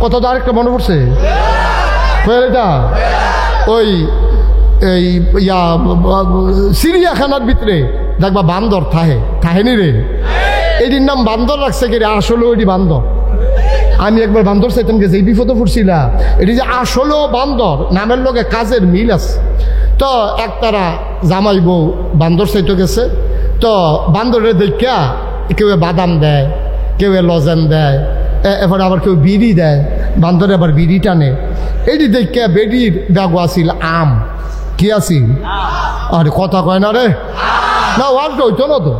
কথা তো আরেকটা মনে পড়ছে এটা ওই এই ইয়া চিড়িয়াখানার ভিতরে দেখবা বান্দর থাহেনি রে, এটির নাম বান্দর রাখছে কি রে? আসলে ওইটি বান্দর। আমি একবার বান্দর চাইতাম গেছে, এই বিপদে পড়ছিলাম। এটি যে আসলেও বান্দর, নামের লগে কাজের মিল আছে। তো একতারা জামাই বউ বান্দর চাইতে গেছে। তো বান্দরের দেখা কেউ বাদাম দেয়, কেউ লজেন দেয়, এবার আবার কেউ বিড়ি দেয়। বান্দরে আবার বিড়ি টানে। এটি দেখা বেডির ব্যাগ আসিল আম। কি আসিল? আরে কথা কয় না রে, না ওয়াজ হইতো না তো,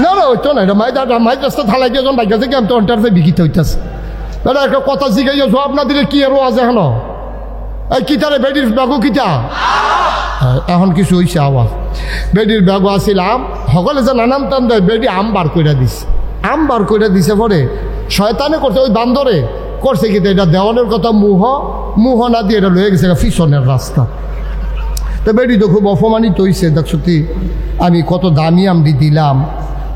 না হইতো না। এটা মাই রাস্তা থালাই দিয়ে যখন বাইক আছে কি আমি তো অন্টারতে বিকিতে হইতেছে। দাদা একটা কথা শিখাইয়া জবাব না দিলে কি আরো আছে এখন? এই কিতারে বেডির ব্যাগও কিতা এখন কিছু হয়েছে আওয়াজ। বেডির ব্যাগও আসিলাম সকলে যে নানান টান দেয়, বেডি আম বার করে দিছে। আম বার করে দিছে পরে শয়তানে করছে, ওই বান্দরে করছে কি এটা দেওয়ানের কথা মুহ না দিয়ে এটা লয়ে গেছে পিছনের রাস্তা। তো বেডি তো খুব অপমানিত হয়েছে, দেখছো তুই আমি কত দামি আম দিলাম,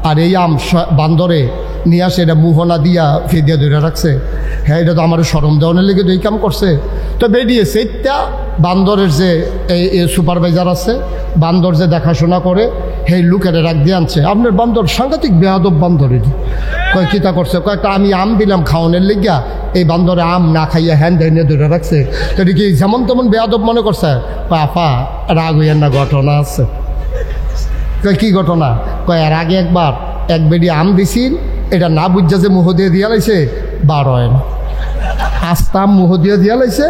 আর এই আম বান্দরে নিয়ে আসে এটা মুহনা দিয়া ফেদিয়া ধরে রাখছে। হ্যাঁ এটা তো আমার সরম দেওয়ানের লেগে তো এই কাম করছে। তো বেরিয়ে সেইটা বান্দরের যে এই সুপারভাইজার আছে, বান্দর যে দেখাশোনা করে, সেই লোকের রাখ দিয়ে আনছে। আপনার বান্দর সাংঘাতিক বেয়াদব বান্দর। এটি কয় কিতা করছে, কয়েকটা আমি আম দিলাম খাওয়ানোর লেগিয়া, এই বান্দরে আম না খাইয়া হ্যান্ড এনে ধরে রাখছে। তো এটি কি যেমন তেমন বেয়াদব মনে করছে? আপা রাগ হইয়ার না, ঘটনা আছে। কয় কি ঘটনা? কয় এর আগে একবার এক বেডি আম দিছিল, এটা না বুঝা যে মুহ দিয়ে দিয়া লাইছে, বার হয় না। আস্তাম মুহ দিয়ে দিয়া লাইছে,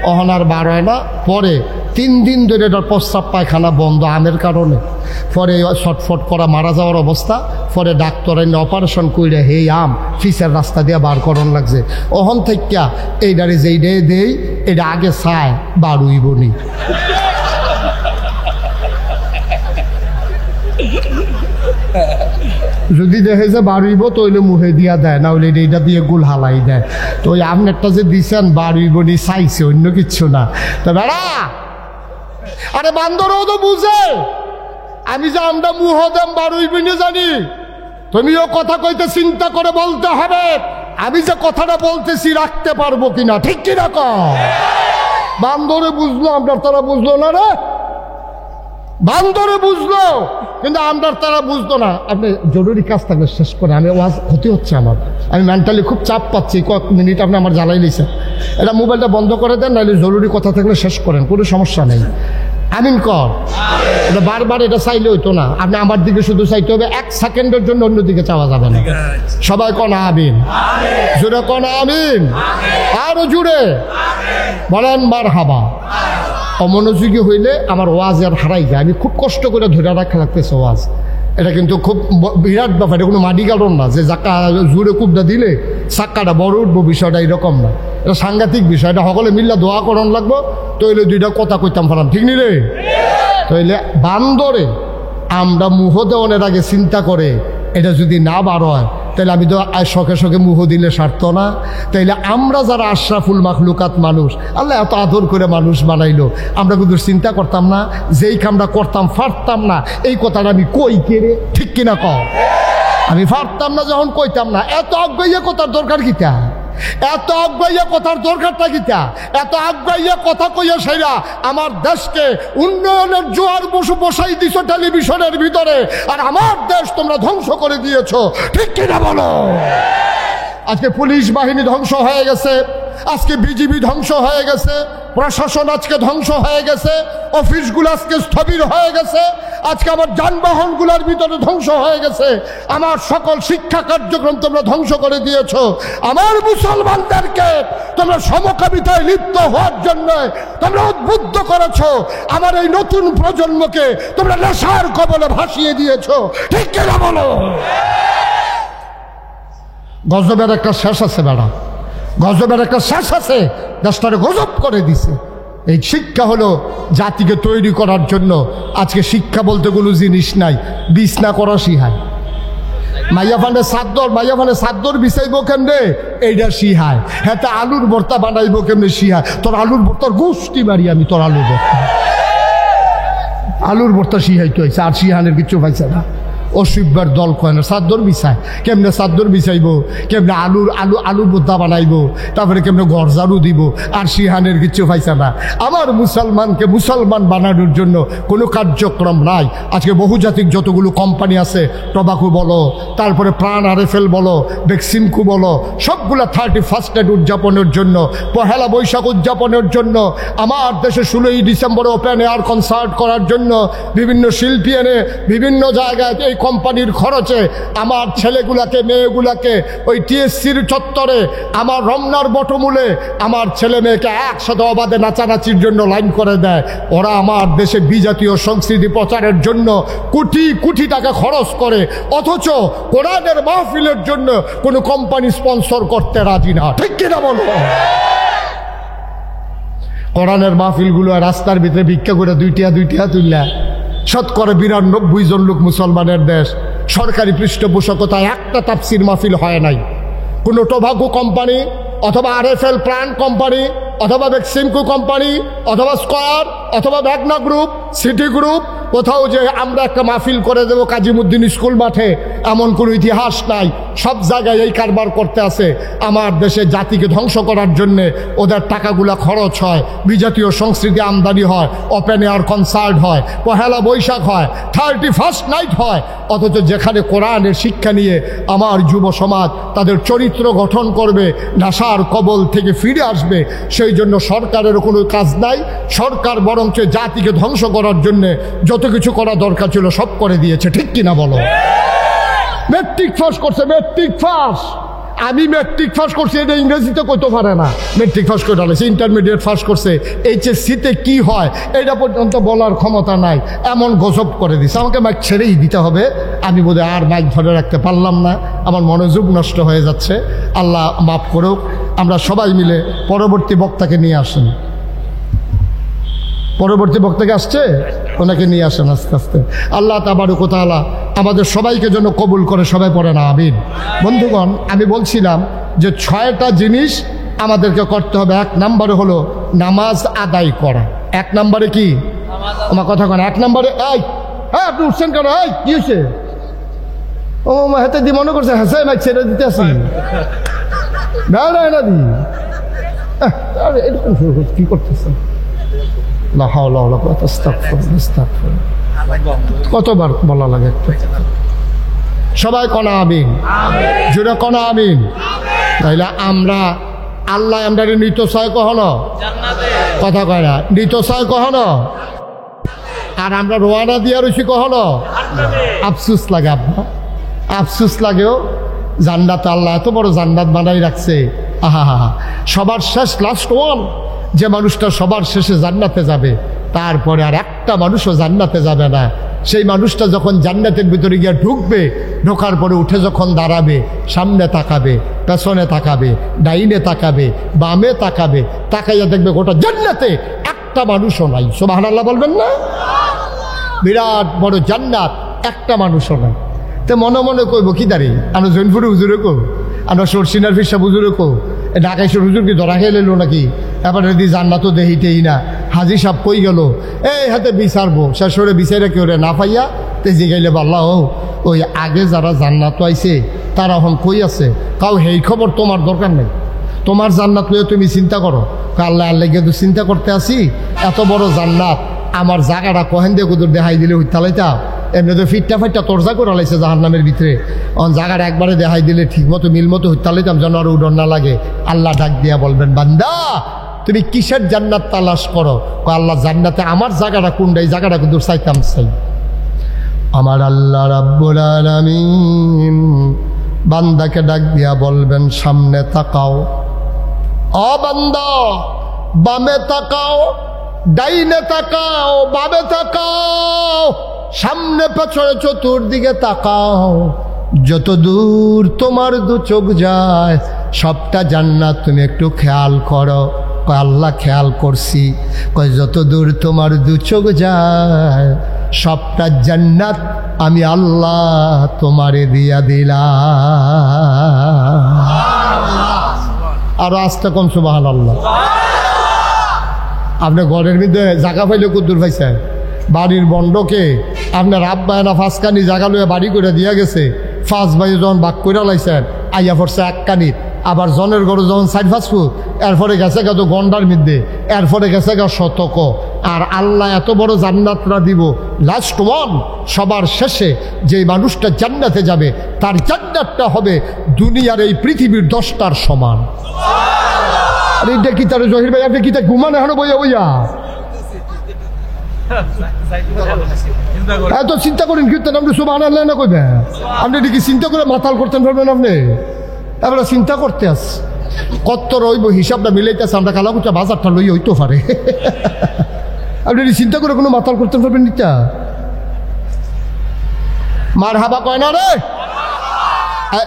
অহন আর বার হয় না। পরে 3 দিন ধরে এটার প্রস্রাব পায়খানা বন্ধ আমের কারণে। পরে ছটফট করা মারা যাওয়ার অবস্থা। পরে ডাক্তার এনে অপারেশন করে হেই আম ফিসের রাস্তা দিয়ে বার করন লাগছে। অহন থেকে এইটারে যেই দেই এটা আগে চায় বার হইব নি। যদি দেখে যে বাড়িব তৈলে মুহে দিয়া দেয়, না হলে এইটা দিয়ে গুল হালাই দেয়। তো ওই আপনারটা যে দিচ্ছেন বাড়িব নি চাইছে, অন্য কিচ্ছু না। তো বেড়া আরে বান্দরও তো বুঝে আমি যে আমরা মুহ দেম বাড়ইব না জানি। তুমিও কথা কইতে চিন্তা করে বলতে হবে, আমি যে কথাটা বলতেছি রাখতে পারবো কিনা, ঠিক কিনা কও? বান্দরে বুঝলো, আপনার তারা বুঝলো না রে। বান্দরে বুঝলো কিন্তু আমরা তারা বুঝতো না। আপনি জরুরি কাজ থাকলে শেষ করে, আমি ওয়াজ ক্ষতি হচ্ছে আমার, আমি মেন্টালি খুব চাপ পাচ্ছি, কয়েক মিনিট আপনি আমার জ্বালাই নিয়েছেন। এটা মোবাইলটা বন্ধ করে দেন, নাহলে জরুরি কথা থাকলে শেষ করেন, কোনো সমস্যা নেই। আমিন কর। এটা বারবার এটা চাইলে হইতো না, আপনি আমার দিকে শুধু চাইতে হবে, 1 সেকেন্ডের জন্য অন্যদিকে চাওয়া যাবে না। সবাই কন আমিন, জুড়ে কন আমিন, আরো জুড়ে বলেন মারহাবা। অমনোযোগী হইলে আমার ওয়াজ আর হারাই যায়। আমি খুব কষ্ট করে ধরে রাখা লাগতেছে ওয়াজ। এটা কিন্তু খুব বিরাট ব্যাপার, এটা কোনো মাটি কারণ না যে চাকা জুড়ে কুবটা দিলে চাক্কাটা বড় উঠবো, বিষয়টা এরকম না। এটা সাংঘাতিক বিষয়। এটা সকলে মিল্লা দোয়া করণ লাগবো, তইলে 2টা কথা কইতাম পারাম, ঠিক নি রে? তইলে বান্দরে আমরা মুহ দেওয়ানের আগে চিন্তা করে এটা যদি না বার হয়, তাহলে আমি তো শখে শখে মুহ দিলে সারত না। তাইলে আমরা যারা আশরাফুল মাখলুকাত মানুষ, আল্লাহ এত আদর করে মানুষ বানাইলো, আমরা কিন্তু চিন্তা করতাম না, যেই কামটা করতাম পারতাম না, এই কথাটা আমি কই কেড়ে, ঠিক কিনা কও? আমি পারতাম না যখন কইতাম না। এত আগ্রহী কথার দরকার কিতা? এত আগ্রহী কথার দরকারটা কিতা? এত আগ্রহী কথা কইয়া সেরা আমার দেশকে উন্নয়নের জোয়ার বসাই দিছো টেলিভিশনের ভিতরে, আর আমার দেশ তোমরা ধ্বংস করে দিয়েছো, ঠিক কিনা বলো? আজকে পুলিশ বাহিনী ধ্বংস হয়ে গেছে, আজকে বিজিবি ধ্বংস হয়ে গেছে, প্রশাসন আজকে ধ্বংস হয়ে গেছে, অফিসগুলো আজকে স্থবির হয়ে গেছে, আজকে আমার যানবাহনগুলোর ভিতরে ধ্বংস হয়ে গেছে, আমার সকল শিক্ষা কার্যক্রম তোমরা ধ্বংস করে দিয়েছো। আমার মুসলমানদেরকে তোমরা সমকামিতায় লিপ্ত হওয়ার জন্য তোমরা উদ্বুদ্ধ করেছো, আমার এই নতুন প্রজন্মকে তোমরা নেশার কবলে ভাসিয়ে দিয়েছো, ঠিক কিনা বলো? গজবের একটা শেষ আছে বেড়া, গজবের একটা শেষ আছে। দেশটারে গজব করে দিছে। এই শিক্ষা হলো জাতিকে তৈরি করার জন্য। আজকে শিক্ষা বলতে কোনো জিনিস নাই, বিছনা করা শিহায়। মাইয়া ফানে সাদ্দর বিছাইব কেমনে, এইটা শিহায়। হ্যাঁ তা আলুর ভর্তা বানাইব কেমনে শিহায়। তোর আলুর ভর্তার গোষ্ঠী মারি আমি, তোর আলুর ভর্তা শিহাইতে হয়েছে, আর শিহানের কিছু পাইছে না। অসুবিধার দল কয় না, চাদর বিছায়। কেমনে চাদর বিছাইব, কেমনে আলুর বোদ্ধা বানাইব, তারপরে কেমনে ঘর ঝাড়ু দিব, আর সিহানের কিচ্ছু পাইছে না। আমার মুসলমানকে মুসলমান বানানোর জন্য কোনো কার্যক্রম নাই। আজকে বহুজাতিক যতগুলো কোম্পানি আছে, টবাকু বলো, তারপরে প্রাণ আরএফএল বলো, বেক্সিমকো বলো, সবগুলা 31st নাইট উদযাপনের জন্য, পহেলা বৈশাখ উদযাপনের জন্য, আমার দেশে 16ই ডিসেম্বরে ওপেন এয়ার কনসার্ট করার জন্য বিভিন্ন শিল্পী এনে বিভিন্ন জায়গায় এই কোম্পানির খরচে আমার ছেলেগুলাকে মেয়েগুলাকে ওই টিএসসির চত্বরে, আমার রমনার বটমূলে আমার ছেলে মেয়েকে একসাথে অবাধে নাচানাচির জন্য লাইন করে দেয়। ওরা আমার দেশে বিজাতীয় সংস্কৃতি প্রচারের জন্য কোটি কোটি টাকা খরচ করে, অথচ কোরআনের মাহফিলের জন্য কোনো কোম্পানি স্পন্সর করতে রাজি না। ঠিক কিনা বলো? কোরআনের মাহফিলগুলো রাস্তার ভিতরে ভিক্ষা করে দুইটা তুললা। শতকরা 92 জন লোক মুসলমানের দেশ, সরকারি পৃষ্ঠপোষকতায় একটা তাফসির মাহফিল হয় নাই। কোনো টোবাকো কোম্পানি অথবা আরএফএল প্রাণ কোম্পানি অথবা বেক্সিমকো কোম্পানি অথবা স্কয়ার অথবা ব্যাগনা গ্রুপ, সিটি গ্রুপ, কোথাও যে আমরা একটা মাহফিল করে দেবো কাজীমুদ্দিন স্কুল মাঠে, এমন কোনো ইতিহাস নাই। সব জায়গায় এই কারবার করতে আছে। আমার দেশে জাতিকে ধ্বংস করার জন্যে ওদের টাকাগুলা খরচ হয়, বিজাতীয় সংস্কৃতি আমদানি হয়, ওপেন এয়ার কনসার্ট হয়, পহেলা বৈশাখ হয়, 31st নাইট হয়। অথচ যেখানে কোরআনের শিক্ষা নিয়ে আমার যুব সমাজ তাদের চরিত্র গঠন করবে, নেশার কবল থেকে ফিরে আসবে, সেই জন্য সরকারের কোনো কাজ নাই। সরকার বরঞ্চ জাতিকে ধ্বংস করার জন্যে যত কিছু করা দরকার ছিল সব করে দিয়েছে। ঠিক কিনা বলো? মেট্রিক পাস করছে, মেট্রিক পাস। আমি মেট্রিক পাস করছি, এটা ইংরেজিতে কইতে পারে না। মেট্রিক পাস করে ডালেছে, ইন্টারমিডিয়েট পাস করছে, এইচএসসিতে কি হয় এটা পর্যন্ত বলার ক্ষমতা নাই। এমন গজব করে দিছে, আমাকে মাইক ছেড়েই দিতে হবে। আমি বোধহয় আর মাইক ধরে রাখতে পারলাম না, আমার মনোযোগ নষ্ট হয়ে যাচ্ছে। আল্লাহ মাফ করুক। আমরা সবাই মিলে পরবর্তী বক্তাকে নিয়ে আসেন। পরবর্তী বক্তাকে আসছে, ওনাকে নিয়ে আসেন আস্তে আস্তে। আল্লাহ তাবারক ওয়া তাআলা আমাদের সবাইকে যেন কবুল করে। সবাই পড়েন আমিন। বন্ধুগণ, আমি বলছিলাম যে 6টা জিনিস আমাদেরকে করতে হবে। 1 নম্বরে হলো নামাজ আদায় করা। 1 নম্বরে কি? আমার কথা কেন? 1 নম্বরে হ্যাঁ আপনি উঠছেন কেন? কি হয়েছে? ও হাতে দি মনে করছে হাসাই মাইক ছেড়ে দিতে আসি না দি কি করতেছেন? কতবার বলা লাগে? সবাই কনা আমিন, জুড়ে কনা আমিন। তাইলে আমরা আল্লাহ আমরা নিতসায় কখনো কথা কয় না, নিতসায় কখনো, আর আমরা রোয়ানা দিয়া রয়েছি কখনো। আফসুস লাগে, আপনার আফসুস লাগেও। জান্নাত আল্লাহ এত বড় জান্নাত বানাই রাখছে। আহা হা, সবার শেষ, লাস্ট ওয়ান, যে মানুষটা সবার শেষে জান্নাতে যাবে, তারপরে আর একটা মানুষও জান্নাতে যাবে না। সেই মানুষটা যখন জান্নাতের ভিতরে গিয়ে ঢুকবে, ঢোকার পরে উঠে যখন দাঁড়াবে, সামনে তাকাবে, পেছনে তাকাবে, ডাইনে তাকাবে, বামে তাকাবে, তাকাইয়া দেখবে গোটা জান্নাতে একটা মানুষও নাই। সুবহানাল্লাহ বলবেন না? বিরাট বড় জান্নাত, একটা মানুষও নাই। তো মনে মনে কইব কি দাঁড়ি, আমরা জৈনপুরে হুজুরে কো, আমরা সরসিনার ফিরসা হুজুরে কো, ঢাকাইশ্বর হুজুর কি ধরা খেয়ে লেলো নাকি? এবার যদি জান্নাতও দেহিতেই না। হাজি সাহেব কই গেল, এই হাতে বিচারবো, শেষরে বিচারে কেউ না পাইয়া তে জিগাইলে আল্লাহ ওই আগে যারা জান্নাত আইছে তারা এখন কই আছে? কাউ সেই খবর তোমার দরকার নেই, তোমার জান্নাত লইয়া তুমি চিন্তা করো। আল্লাহ আল্লাহ গিয়ে তো চিন্তা করতে আসি, এত বড় জান্নাত, আমার জায়গাটা কহেন দিয়ে কুদুর দেখাই দিলে হইতালাইতা। এমনি তো ফিটটা ফাইটটা তরজা করে লাইছে জাহান্নামের ভিতরে। জায়গাটা একবারে দেখাই দিলে ঠিক মতো মিল মতো হইতালাইতাম, যেন আর উডন না লাগে। আল্লাহ ডাক দিয়া বলবেন, বান্দা তুমি কিসের জান্নাত তালাশ করো? আল্লাহ জান্নাতে আমার জায়গাটা কোনটা, এই জায়গাটা কিন্তু চাইতাম চাই। আমার আল্লাহ রাব্বুল আলামিন বান্দাকে ডাক দিয়া বলবেন, সামনে তাকাও। ও বান্দা, বামে তাকাও, ডাইনে তাকাও, বামে তাকাও, সামনে পেছনে চতুর্দিকে তাকাও। যত দূর তোমার দু চোখ যায় সবটা জান্নাত, তুমি একটু খেয়াল করো। আল্লাহ খেয়াল করছি। কয় যত দূর তোমার দু চোখ যায় সবটা জান্নাত আমি আল্লাহ তোমারে দিয়া দিলাম। আরো আস্তে কম সুবহানাল্লাহ। আপনি ঘরের মধ্যে জায়গা পাইলে কুদ্দুর পাইছেন, বাড়ির বন্ডকে আপনার আব্বা না ফাঁসকানি জায়গা লইয়া বাড়ি করে দিয়া গেছে, 5 ভাই যখন বাক করে লাইছেন আইয়া পড়ছে এক কানিত, আবার জনের গরু যখন 4-5 ফুট, এরপরে গেছে গা তো গন্ডার মধ্যে, এরপরে গেছে গা শতক। আর আল্লাহ এত বড় জান্নাতরা দিব, লাস্ট ওয়ান, সবার শেষে যে মানুষটা জান্নাতে যাবে তার জান্নাতটা হবে দুনিয়ার এই পৃথিবীর 10টার সমান। আর এইটা কি তার জহির ভাই, আপনি কি তা ঘুমানো হানো বইয়া বইয়া এত চিন্তা করেন কীর্তন আপনি সুবহানাল্লাহ না কইবেন? আপনি এটি কি চিন্তা করে মাতাল করতেন পারবেন? আপনি এবার চিন্তা করতে আস কত রইব, হিসাবটা মিলাইতেছে, আমরা কালাকুচা বাজারটা লই হইতে পারে। আপনি এটি চিন্তা করে কোনো মাতাল করতে পারবেন নিটা? মার হাবা কয় না রে?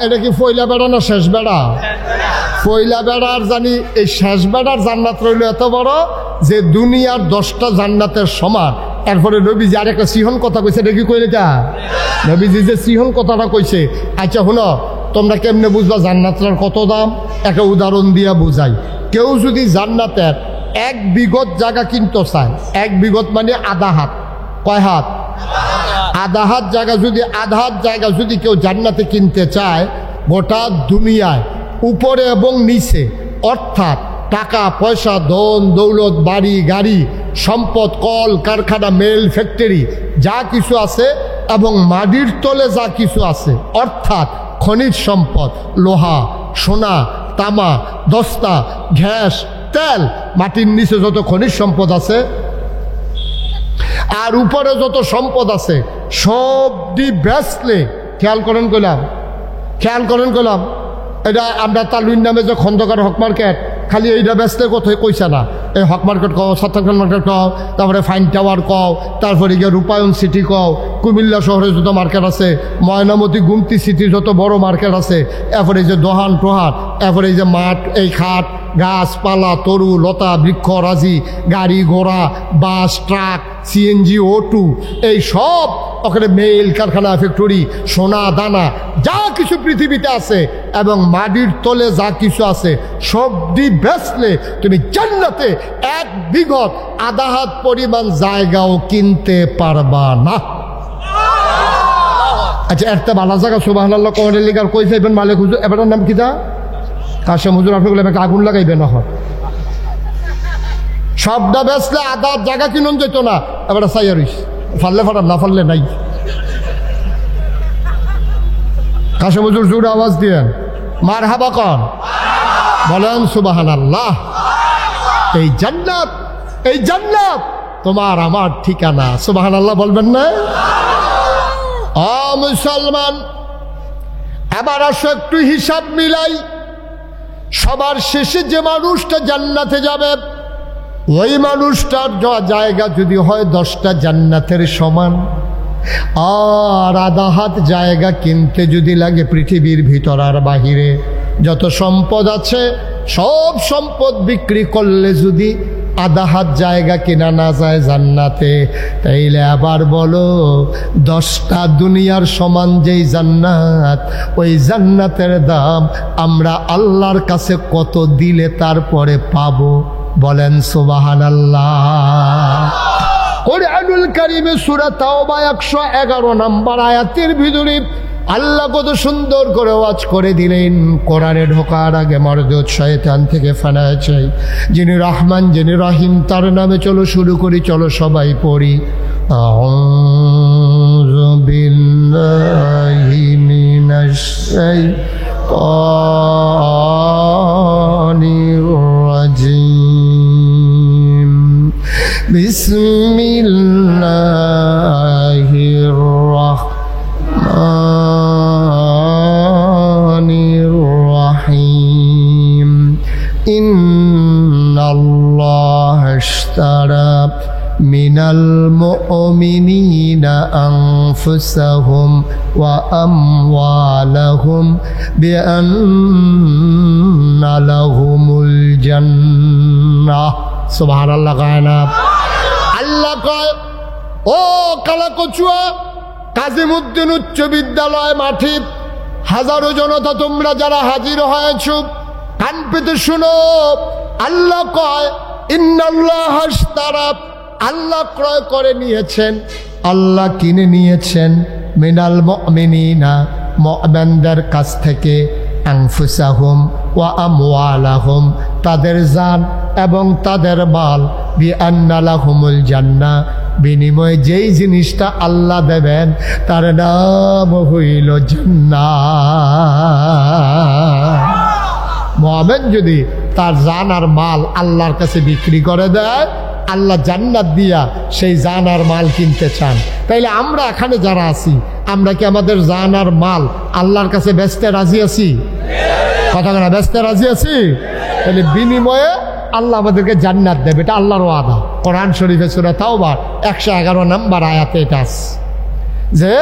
এটা কি পয়লা বেড়া না শেষ বেড়া? পয়লা বেড়ার জানি এই শেষ বেড়ার জান্নাত রইল এত বড় যে দুনিয়ার 10টা জান্নাতের সমান। এরপরে নবীজি আর একটা সিহন কথা কইছে, দেখি কইলে যা নবীজি যে সিহন কথাটা কইছে, আচ্ছা হলো তোমরা কেমনে বুঝবা জান্নাতের কত দাম? একটা উদাহরণ দিয়া বুঝাই। কেউ যদি জান্নাতের 1 বিঘত জায়গা কিনতে চায়, 1 বিঘত মানে আধা হাত, কয় হাত? আধা হাত জায়গা, যদি আধা হাত জায়গা যদি কেউ জান্নাতে কিনতে চায়, গোটা দুনিয়ায় উপরে এবং নিচে, অর্থাৎ টাকা পয়সা, ধন দৌলত, বাড়ি গাড়ি, সম্পদ, কল কারখানা, মেল ফ্যাক্টরি যা কিছু আছে এবং মাটির তলে যা কিছু আছে, অর্থাৎ খনিজ সম্পদ, লোহা, সোনা, তামা, দস্তা, গ্যাস, তেল, মাটির নিচে যত খনিজ সম্পদ আছে আর উপরে যত সম্পদ আছে সব দি বেচলে, খেয়াল করেন কইলাম, খেয়াল করেন কইলাম, এটা আমরা তালুইন নামে যে খন্দকার হক মার্কেট, খালি এইটা বেচতে কোথায় কইছে না, এই হক মার্কেট কও, সাত্তারখান মার্কেট কও, তারপরে ফাইন টাওয়ার কও, তারপরে গিয়ে রূপায়ণ সিটি কও, কুমিল্লা শহরে যত মার্কেট আছে, ময়নামতি গুমতি সিটির যত বড় মার্কেট আছে, এরপরে এই যে দোহান টোহান, এরপরে এই যে মাঠ, এই খাট, গাছপালা, তরু লতা, বৃক্ষ রাজি, গাড়ি ঘোড়া, বাস, ট্রাক, সিএনজি, O2, এই সব ওখানে মেল কারখানা, ফ্যাক্টরি, সোনা দানা যা কিছু পৃথিবীতে আছে এবং মাটির তলে যা কিছু আছে সব দি বেচলে তুমি জান্নাতে 1 বিঘত আধা হাত পরিমাণ জায়গাও কিনতে পারবা না। আচ্ছা, একটা ভালো জায়গা সুবহানাল্লাহ কমেন্টের লিগার কই যাইবেন মালিক হুজুর, এবারের নাম কি দা? কাশেম হুজুর, আপনি বলে একটা আগুন লাগাইবেন এখন। সবটা বেচলে আধা জায়গা কিনুন যেত না, এবার সাইয়ারিস ফাললে ফাটাম, না ফাললে নাই। কাশেম হুজুর জোরে আওয়াজ দিয়েন, মার হাবা কন, বলেন সুবহানাল্লাহ। এই জান্নাত, এই জান্নাত তোমার আমার ঠিকানা, সুবহানাল্লাহ বলবেন না? ও মুসলমান, এবার আসো একটু হিসাব মিলাই। সবার শেষে যে মানুষটা জান্নাতে যাবে ওই মানুষটার জায়গা যদি হয় 10টা জান্নাতের সমান, আর আধা হাত জায়গা কিনতে যদি লাগে পৃথিবীর ভিতর আর বাহিরে যত সম্পদ আছে সব সম্পদ বিক্রি করলে যদি আধা হাত জায়গা কেনা না যায় জান্নাতে, তাইলে আবার বলো 10টা দুনিয়ার সমান যেই জান্নাত, ওই জান্নাতের দাম আমরা আল্লাহর কাছে কত দিলে তারপরে পাবো? বলেন সুবহানাল্লাহ। কোরআনুল কারীমে সূরা তাওবা 111 নম্বর আয়াতের ভিতরে আল্লাহ কত সুন্দর করে ওয়াজ করে দিলেন। কোরআনে ঢোকার আগে মরদুদ শয়তান থেকে ফানা চাই, যিনি রহমান যিনি রহিম তার নামে চলো শুরু করি, চলো সবাই পড়ি। আউযু বিল্লাহি মিনাশ শাইতানির রাজিম। বিসমিল্লাহির রাহমানির রাহিম। ইন্নাল্লাহা ইশতারা মিনাল মুমিনিনা আনফুসাহুম ওয়া আমওয়ালাহুম বিআন্না লাহুমুল জান্নাহ। সুবহানাল্লাহ। গায়না আল্লাহ কয়, ও কালাকচুয়া কাজিমউদ্দিন উচ্চ বিদ্যালয় মাঠে হাজারো জনতা তোমরা যারা হাজির হয়েছ, কান পেতে শুনো। আল্লাহ কয়, ইন্নাল্লাহা ইশতারা, আল্লাহ ক্রয় করে নিয়েছেন, আল্লাহ কিনে নিয়েছেন মিনাল মুমিনিনা, মুমিনদের কাছ থেকে, আনফুসাহুম ওয়া আমওয়ালাহুম, তাদের জান এবং তাদের মাল, বিআন্না লাহুমুল জান্নাহ, বিনিময়ে যেই জিনিসটা আল্লাহ দেবেন তার নাম হইল জান্নাত। মুমিন যদি তার জান আর মাল আল্লাহর কাছে বিক্রি করে দেয়, আল্লাহ জান্নাত দিয়া সেই জান আর মাল কিনতে চান, তাইলে আমরা এখানে যারা আছি, আমরা কি আমাদের জান আর মাল আল্লাহর কাছে বেচতে রাজি আছি? কথা বলা, বেচতে রাজি আছি? তাহলে বিনিময়ে আল্লাহ আমাদেরকে জান্নাত দেবে, এটা আল্লাহর ওয়াদা। কোরআন শরীফে সূরা তাওবার 111 নম্বর আয়াতে এটা আছে যে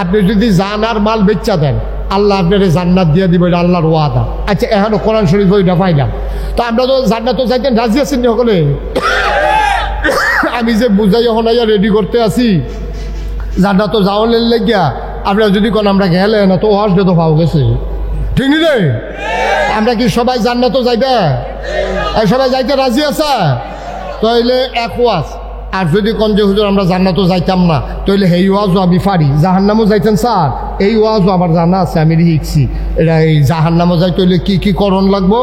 আপনি যদি জান আর মাল বেচা দেন, আল্লাহ আপনার জান্নাত দিয়ে দিবে, এটা আল্লাহর ওয়াদা। আচ্ছা, এখনো কোরআন শরীফে ওইটা পাইলাম, তো আমরা তো জান্নাত তো চাইতেন রাজি আছেন সকলে? আমি যে বুঝাই এখন রেডি করতে আছি জান্নাত তো যাওয়ার লেগিয়া, আপনারা যদি কোন আমরা গেলে না তো ওয়াজ তো পাও গেছে, ঠিক নি রে? আমরা কি সবাই জান্নাত যাইবে? সবাই যাইতে রাজি আছে? তাইলে এক ওয়াজ। আর যদি কোন যে হুজুর আমরা জান্নাতও যাইতাম না, তাইলে এই ওয়াজও আমি পারি। জাহান্নামও যাইতেন স্যার, এই ওয়াজও আমার জানা আছে, আমি শিখছি। এটা এই জাহান্নামও যাইতে হইলে কি কি করণ লাগবো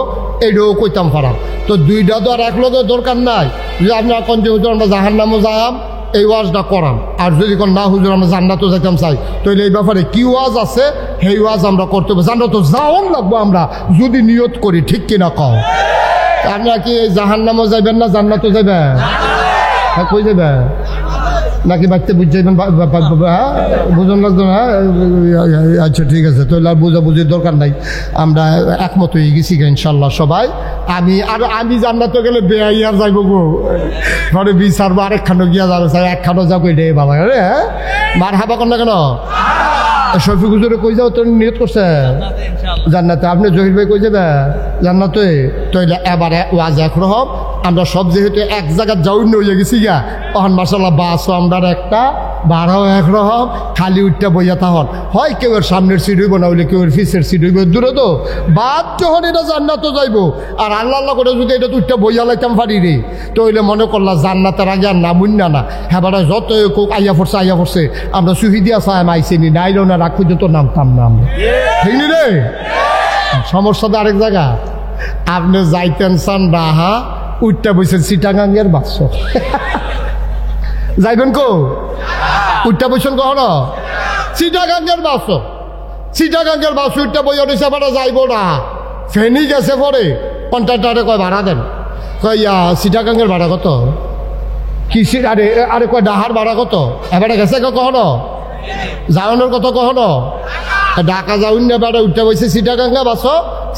এইটাও কইতাম পারা। তো দুইটা তো আর এক লোকের দরকার নাই। যদি আপনার কোন যে হুজুর আমরা জাহান্নামও যাইম, এই ওয়াজটা করাম। আর যদি কোন না হুজুর আমরা জান্নাতও যাইতাম চাই, তাইলে এই ব্যাপারে কি ওয়াজ আছে সেই ওয়াজ আমরা করতে হবে। জান্নাতও যাওয়ান লাগবো আমরা যদি নিয়ত করি, ঠিক কিনা কও? আপনারা কি এই জাহান্নামও যাইবেন না জান্নাতও যাইবেন? কই যাবে নাকি বাড়তে বুঝাইবেন? হ্যাঁ, বুঝুন লাগতো না? আচ্ছা ঠিক আছে, তাহলে আর বুঝাবুঝির দরকার নাই, আমরা একমত হয়ে গেছি ইনশাল্লাহ সবাই। আমি জান্নাতে গেলে বেআই আর যাইব গো, ঘরে বিচারবো আরেকখানো গিয়া যাবে, একখানো যাবো, এটাই বাবা। আরে হ্যাঁ, মার হাবা কর না কেন? শফিক হুজুরে কই যাও তোর নিয়ত করছে জান্নাতে, আপনি জহির ভাই কই যাবে জান্নাতে? তাইলে এবারে ওয়াজ একরকম, আমরা সব যেহেতু এক জায়গায় যাওয়ার হয়ে গেছি গা, তখন মাসাল্লাহ বাসও আমরা একটা, ভাড়াও একরকম, খালি উঠটা বইয়া তখন হয় কেউ এর সামনের সিট হইব, না হইলে কেউ এর পিসের সিট হইব, দূরে তো বাদ যখন এটা জান্নাতও যাইব। আর আল্লাহ আল্লাহ করে যদি এটা উঠটা বইয়া লাইতাম পারি রে, তো হইলে মনে করলা জান্নাতের আগে আর নামুন না। হ্যাঁ বারা যত কোক আইয়া পড়ছে, আমরা সুহিদিয়া সাহেব আইসিনি, নাইলেও না রাখু তো নামতাম না আমরা, ঠিক নি রে? সমস্যা তো আরেক জায়গা, আপনি যাইতেন চান রাহা, উঠটা বইছেন চিটাগাঙ্গের বাস, যাইবেন কো? উঠটা বইছেন কখনো? চিটাগাঙ্গের বাস, চিটাগাঙ্গের বাস উঠটা বই উঠেছে, আবার যাইব না। ফেনি গেছে পরে কন্ট্রাক্টরে কয় ভাড়া দেন, কয় চিটাগাঙ্গের ভাড়া কত? কি আরে আরে কয় ডাহার ভাড়া কত? এবারে গেছে কখনো? যাওয়ানোর কত কখনো? ঢাকা যাউন না, বেড়া উঠতে বইছে চিটাগাঙ্গা বাস,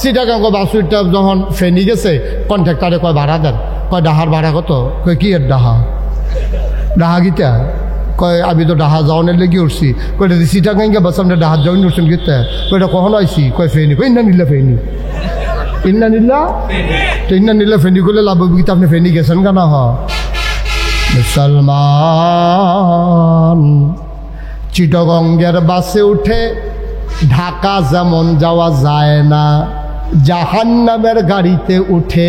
চিটাগাঙ্গ বাস উঠটা যখন ফেনি গেছে কন্ট্রাক্টরে কয় ভাড়া দেন, কয় ডাহার ভাড়া কত? কয় কি এর ডাহা? ডাহা গীতা? কয় আমি তো ডাহা যাওয়ানের লেগে উঠছি। কয়টা চিটাগাঙ্গা বাস আমরা ডাহার যাওয়ান উঠছেন গীতা? কয়টা কখন আইসি? কয় ফেনি। কই ইন্না নিল্লা ফেনি, ইন্না নিল্লা, তো ইন্না নিল্লা ফেনি করলে লাভ গীতা, আপনি ফেনি গেছেন কেন? হ মুসলমান চিটাগঙ্গের বাসে উঠে ঢাকা যেমন যাওয়া যায় না, জাহান্নামের গাড়িতে উঠে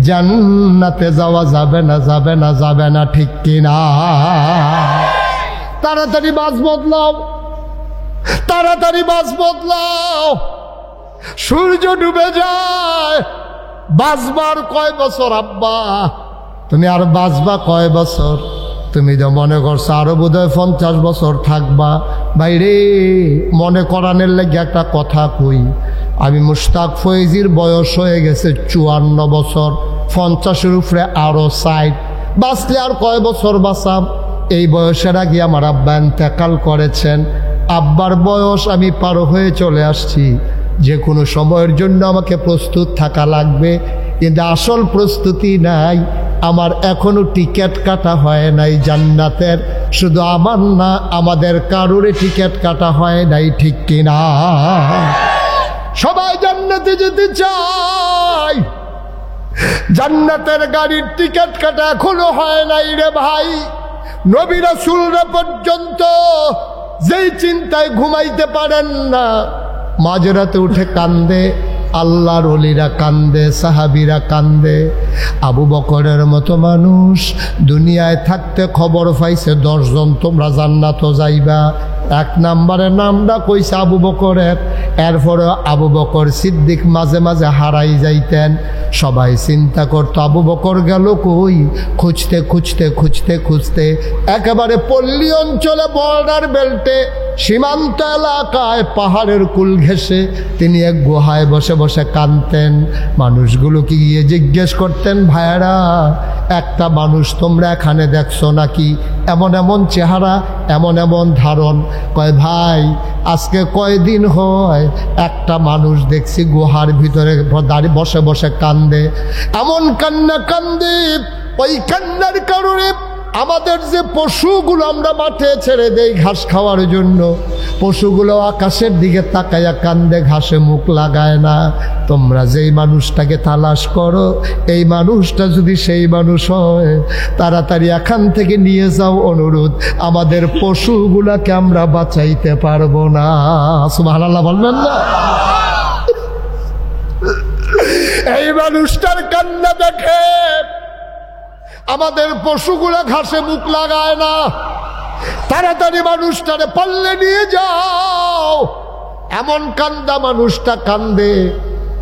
জান্নাতে যাওয়া যাবে না, যাবে না, যাবে না, ঠিক কিনা? তাড়াতাড়ি বাস বদলাও, তাড়াতাড়ি বাস বদলাও, সূর্য ডুবে যায়। বাঁচবার কয় বছর আব্বা? তুমি আর বাঁচবা কয় বছর? তুমি তো মনে করছো আরো বোধহয় 50 বছর থাকবা। বাইরে মনে করানোর লাগে একটা কথা কই, আমি মুশতাক ফয়েজির বয়স হয়ে গেছে 54 বছর, 50-এর উপরে আরো 60, বাঁচলে আর কয় বছর বাঁচাম? এই বয়সের আগে আমার আব্বা ইন্তেকাল করেছেন। আব্বার বয়স আমি পার হয়ে চলে আসছি, যে কোনো সময়ের জন্য আমাকে প্রস্তুত থাকা লাগবে, কিন্তু আসল প্রস্তুতি নাই। আমার এখনো টিকিট কাটা হয় নাই জান্নাতের, শুধু আমার না আমাদের কারোর টিকিট কাটা হয় নাই, ঠিক কিনা? সবাই জান্নাতে যেতে চায়, জান্নাতের গাড়ির টিকিট কাটা এখনো হয় নাই রে ভাই। নবী রাসূলরা পর্যন্ত যেই চিন্তায় ঘুমাইতে পারেন না, মাঝরাতে উঠে কান্দে, আল্লাহর ওলিরা কান্দে, সাহাবীরা কান্দে। আবু বকরের মতো মানুষ দুনিয়ায় থাকতে খবর পাইছে 10 জন তোমরা জান্নাতও যাইবা। 1 নম্বরের নামটা কইছে আবু বকরের। এরপরে আবু বকর সিদ্দিক মাঝে মাঝে হারাই যাইতেন। সবাই চিন্তা করতো আবু বকর গেল কই। খুঁজতে খুঁজতে খুঁজতে খুঁজতে একেবারে পল্লী অঞ্চলে, বর্ডার বেল্টে, সীমান্ত এলাকায়, পাহাড়ের কুল ঘেঁষে তিনি এক গুহায় বসে বসে কাঁদতেন। মানুষগুলোকে গিয়ে জিজ্ঞেস করতেন, ভাইয়েরা একটা মানুষ তোমরা এখানে দেখছো নাকি? এমন এমন চেহারা, এমন এমন ধারণ। কয় ভাই আজকে কয়দিন হয় একটা মানুষ দেখছি গুহার ভিতরে দাঁড়িয়ে বসে বসে কান্দে। এমন কান্না কান্দে, ওই কান্নার কারণে আমাদের যে পশুগুলো আমরা মাঠে ছেড়ে দেই ঘাস খাওয়ার জন্য, পশুগুলো আকাশের দিকে তাকায়া কান্দে, ঘাসে মুখ লাগায় না। তোমরা যেই মানুষটাকে তালাশ করো, এই মানুষটা যদি সেই মানুষ হয়, তাড়াতাড়ি এখান থেকে নিয়ে যাও, অনুরোধ। আমাদের পশুগুলাকে আমরা বাঁচাইতে পারবো না। সুবহানাল্লাহ বলবেন না? এই মানুষটার কান্না দেখে আমাদের পশুগুলা ঘাসে মুখ লাগায় না। তাড়াতাড়ি মানুষটারে পাল্লে নিয়ে যাও। এমন কান্দা মানুষটা কান্দে।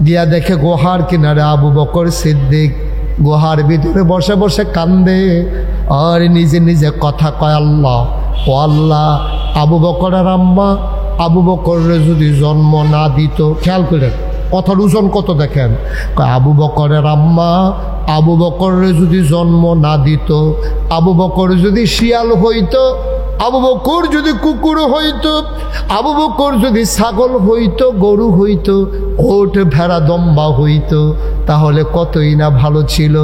গিয়া দেখে গুহার কিনারে আবু বকর সিদ্দিক গুহার ভিতরে বসে বসে কান্দে আর নিজে নিজে কথা কয়, আল্লাহ ও আল্লাহ, আবু বকরের আম্মা আবু বকরের যদি জন্ম না দিত। খেয়াল করেন কথার ওজন কত দেখেন। আবু বকরের আম্মা আবু বকরের যদি জন্ম না দিত, আবু বকর যদি শিয়াল হইতো, আবু বকর যদি কুকুর হইতো, আবু বকর যদি ছাগল হইতো, গরু হইতো, ওট ভেড়া দম্বা হইতো, তাহলে কতই না ভালো ছিল।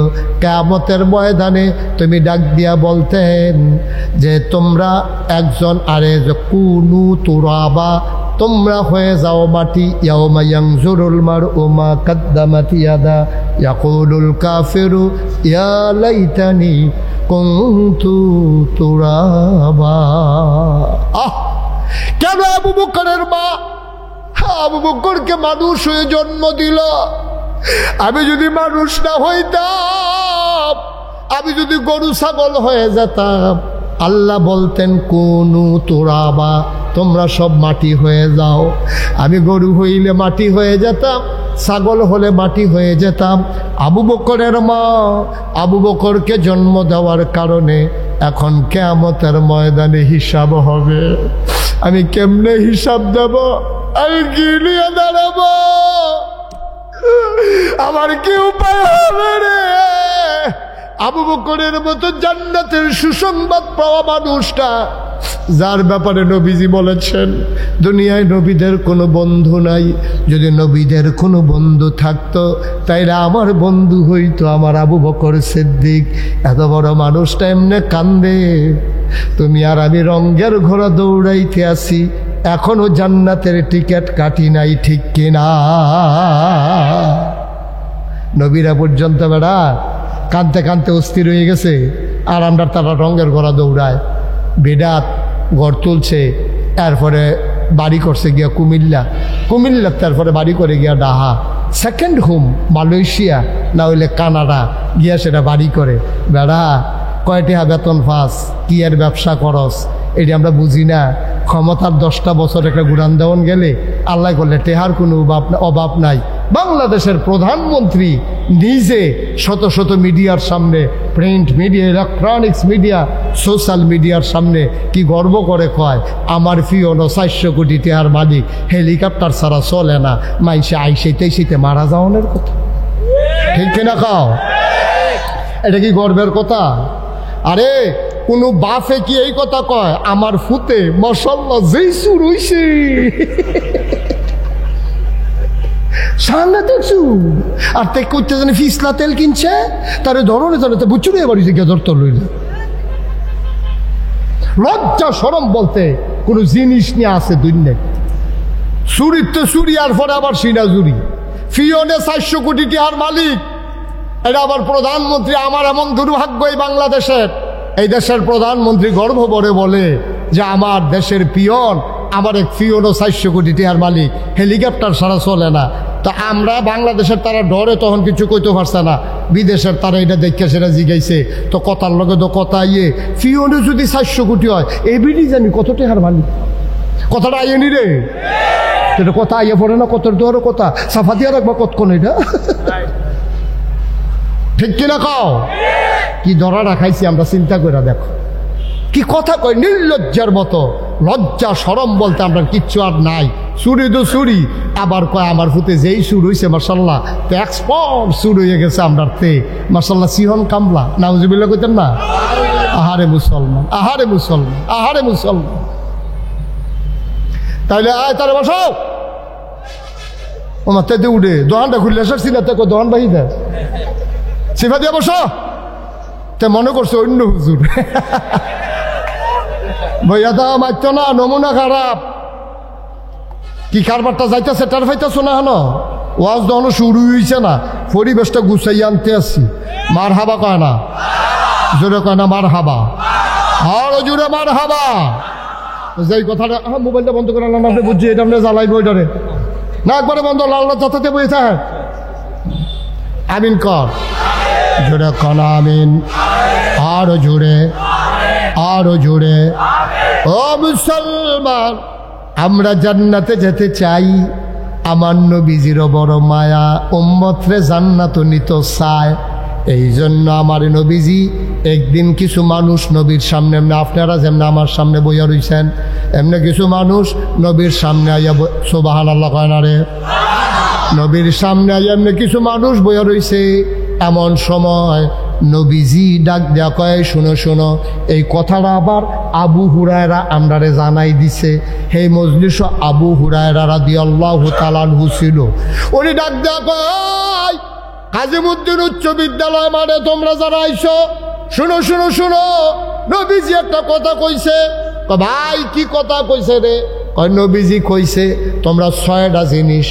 কিয়ামতের ময়দানে তুমি ডাক দিয়া বলতেন যে তোমরা একজন আরে যে কুনু তুরাবা, তোমরা হয়ে যাও মাটি। ইয়াউমা ইয়ানজুরুল মারউ মা কাদ্দামাত ইয়াদা ইয়াকুলুল কাফিরু ইয়া লাইতানি কুনতু তুরাবা। কেন আবু বকরের মা আবু বকরকে মানুষ হয়ে জন্ম দিল? আমি যদি মানুষ না হইতাম, আমি যদি গরু ছাগল হয়ে যেতাম, আল্লাহ বলতেন কুনু তুরাবা, তোমরা সব মাটি হয়ে যাও। আমি গরু হইলে মাটি হয়ে যেতাম, ছাগল হলে মাটি হয়ে যেতাম। আবু বকরের মা আবু বকরকে জন্ম দেওয়ার কারণে এখন কিয়ামতের ময়দানে হিসাব হবে। আমি কেমনে হিসাব দেব? আমি কি নিয়ে দাঁড়াবো? আমার কি উপায় হবে রে? আবু বকরের মতো জান্নাতের সুসংবাদ পাওয়া মানুষটা, যার ব্যাপারে নবীজি বলেছেন দুনিয়ায় নবীদের কোনো বন্ধু নাই। যদি নবীদের কোনো বন্ধু থাকতো তাইলে আমার বন্ধু হইতো আমার আবু বকর সিদ্দিক। এত বড় মানুষটা এমনে কান্দে, তুমি আর আমি রঙের ঘোড়া দৌড়াইতে আসি, এখনো জান্নাতের টিকিট কাটি নাই, ঠিক কিনা? নবীরা পর্যন্ত বেড়া কাঁদতে কাঁদতে অস্থির হয়ে গেছে, আর আমরা তারা রঙের ঘোড়া দৌড়ায়। বিরাট ঘর তুলছে, এরপরে বাড়ি করছে গিয়া কুমিল্লা, তারপরে বাড়ি করে গিয়া ডাহা, সেকেন্ড হোম মালয়েশিয়া না হইলে কানাডা গিয়া সেটা বাড়ি করে। বেড়া কয়টা বেতন পাস, কি এর ব্যবসা করস, এটি আমরা বুঝি না। ক্ষমতার 10টা বছর একটা গুড়ান দেওয়ান গেলে আল্লাহ করলে টেহার কোনো অভাব নাই। বাংলাদেশের প্রধানমন্ত্রী নিজে শত শত মিডিয়ার সামনে, print media, electronics media, social মিডিয়ার সামনে কি গর্ব করে কয়, আমার ফিওনো 400 কোটি টেহার মালিক, হেলিকপ্টার ছাড়া চলে না, মাইসে আইসেতে মারা যাওয়ানের কথা, ঠিক কিনা খাও? এটা কি গর্বের কথা? আরে কোনো বাফে কি এই কথা কয়, আমার ফুতে মাশাআল্লাহ যেই সুর হইছে, সাংঘাতিক সুর। আর তে করতে জানে ফিসলা তেল কিনছে, তারে ধরনে জানে তো বুচুরে বাড়িতে গিয়ে ধরতে লইল। লজ্জা শরম বলতে কোনো জিনিস নিয়ে আছে দুনিয়ায়। চুরির তো চুরি, আর পরে আবার সিনা চুরি। ফিওনে 400 কোটি টাকার মালিক, এটা আবার প্রধানমন্ত্রী। আমার এমন দুর্ভাগ্য এই বাংলাদেশের, এই দেশের প্রধানমন্ত্রী গর্ব ভরে বলে যে আমার দেশের পিয়ন, আমার এক পিয়নও 400 কোটি টাকার মালিক, হেলিকপ্টার ছাড়া চলে না। তো আমরা বাংলাদেশের তারা ডরে তখন কিছু কইতে পারছে না, বিদেশের তারা এটা দেখে সেটা জিগাইছে। তো কথার লগে তো কথা ইয়ে ফিওনে যদি 400 কোটি হয় এবিডি জানি কত টাকার মালিক, কথাটা আইনি রে, এটা কথা আইয়া পড়ে না, কত দোয়ারও কথা সাফা দিয়া রাখবো কতক্ষণ এটা ঠিক কিনা কও? কি ধরা রাখাইছি আমরা, চিন্তা করে দেখো কি কথা কয়, নির্লজ্জার মতো। লজ্জা শরম বলতে আমরা কিচ্ছু আর নাই। চুরি তো চুরি, আবার কয় আমার ফুতে যেই সুর হয়েছে মার্শাল্লাহ, তো এক্সপোর্ট সুর হয়ে গেছে আমরার তে মার্শাল্লাহ, সিহন কামলা নাউজুবিল্লাহ কইতেন না? আহারে মুসলমান, আহারে মুসলমান, আহারে মুসলমান। তাইলে আয় তারে বসো, ও মাথাতে উঠে দোকানটা খুললে আসছি না, তো দোকান বাহি দেয় সিফা দিয়ে বসো। তে মনে করছে অন্য হুজুর ভাইয়া দা মারত না, নমুনা খারাপ। কি কারবারটা যাইতেছে টার ফাইতেছো না হেন, ওয়াজ দহনো শুরু হয়েছে না, পরিবেশটা গুছাইয়া আনতে আসছি। মার হাবা কয় না, জোরে কয় না মার হাবা, আর জোরে মার হাবা। যেই কথাটা মোবাইলটা বন্ধ করে আনলাম, আপনি বুঝছি এটা আপনি জ্বালাইব ওইটারে না, একবারে বন্ধ, লাল যাতে বয়ে থাকে। আমিন কর, জোরে কন আমিন, আরো জোরে, আরো জোরে। ও মুসলমান, আমরা জান্নাতে যেতে চাই, আমার নবীজিরও বড় মায়া, উম্মত রে জান্নাত নিত চায়। এই জন্য আমার নবীজি একদিন কিছু মানুষ নবীর সামনে, এমনি আপনারা যেমন আমার সামনে বইয়া রইছেন, এমনি কিছু মানুষ নবীর সামনে আইয়া, সুবহানাল্লাহ কয় না রে, নবীর সামনে আইয়া এমনি কিছু মানুষ বইয়া রইছে। এমন সময় নবীজি ডাক দেয়া কয়, শুনো শোনো, এই কথাটা আবার আবু হুরায়রা আমরারে জানাই দিছে। হে মজলিস, আবু হুরায়রা রাদিয়াল্লাহু তাআলা আনহু ছিল। উনি ডাক দেয়া কয়, কাজীমুদ্দিন উচ্চ বিদ্যালয় মানে তোমরা যারা আইছো, শুনো শুনো শুনো, নবীজি একটা কথা কইছে। ভাই কি কথা কইছে রে? কয় নবীজি কইছে তোমরা 6টা জিনিস,